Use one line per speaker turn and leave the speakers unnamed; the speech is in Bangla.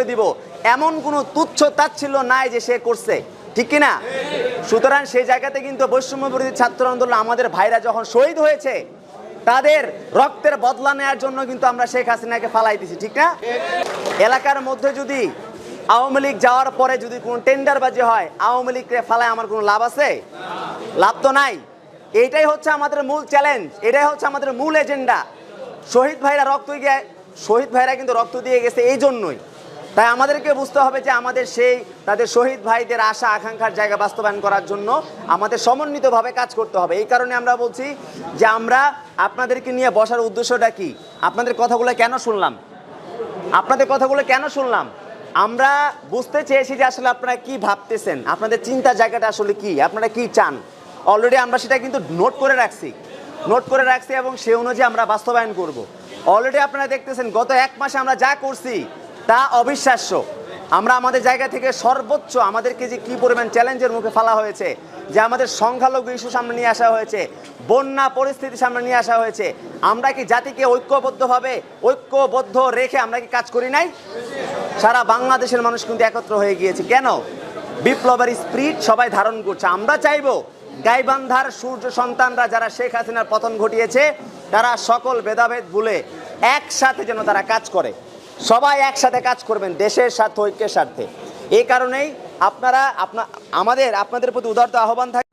করে দিব, এমন কোনো তুচ্ছ তাচ্ছিল্য নাই যে সে করছে, ঠিক কিনা? সুতরাং সেই জায়গাতে কিন্তু বৈষম্য বিরোধী ছাত্র আন্দোলন আমাদের ভাইরা যখন শহীদ হয়েছে তাদের রক্তের বদলা নেওয়ার জন্য কিন্তু আমরা শেখ হাসিনাকে ফালাই দিছি, ঠিক না? এলাকার মধ্যে যদি আওয়ামী লীগ যাওয়ার পরে যদি কোনো টেন্ডারবাজি হয়, আওয়ামী লীগকে ফালায় আমার কোনো লাভ আছে? লাভ তো নাই। এইটাই হচ্ছে আমাদের মূল চ্যালেঞ্জ, এটাই হচ্ছে আমাদের মূল এজেন্ডা। শহীদ ভাইরা কিন্তু রক্ত দিয়ে গেছে এই জন্যই। তাই আমাদেরকে বুঝতে হবে যে আমাদের তাদের শহীদ ভাইদের আশা আকাঙ্ক্ষার জায়গা বাস্তবায়ন করার জন্য আমাদের সমন্বিতভাবে কাজ করতে হবে। এই কারণে আমরা বলছি যে আমরা আপনাদেরকে নিয়ে বসার উদ্দেশ্যটা কি, আপনাদের কথাগুলো কেন শুনলাম, আমরা বুঝতে চেয়েছি যে আসলে আপনারা কি ভাবতেছেন, আপনাদের চিন্তা জায়গাটা আসলে কি, আপনারা কি চান। অলরেডি আমরা সেটা কিন্তু নোট করে রাখছি এবং সে অনুযায়ী আমরা বাস্তবায়ন করব। অলরেডি আপনারা দেখতেছেন গত 1 মাসে আমরা যা করছি তা অবিশ্বাস্য। আমরা আমাদের জায়গা থেকে সর্বোচ্চ আমাদেরকে যে কি পরিমাণ চ্যালেঞ্জের মুখে ফেলা হয়েছে, যে আমাদের সংখ্যালঘু ইস্যু সামনে নিয়ে আসা হয়েছে, বন্যা পরিস্থিতি সামনে নিয়ে আসা হয়েছে, আমরা কি জাতিকে ঐক্যবদ্ধ রেখে আমরা কি কাজ করি নাই? সারা বাংলাদেশের মানুষ কিন্তু একত্র হয়ে গিয়েছে। কেন? বিপ্লবের স্পিরিট সবাই ধারণ করছে। আমরা চাইবো গাইবান্ধার সূর্য সন্তানরা যারা শেখ হাসিনার পতন ঘটিয়েছে তারা সকল ভেদাভেদ ভুলে একসাথে যেন তারা কাজ করে, সবাই একসাথে কাজ করবেন দেশের স্বার্থে, ঐক্যের স্বার্থে। এই কারণেই আপনাদের প্রতি উদারতা আহ্বান থাকে।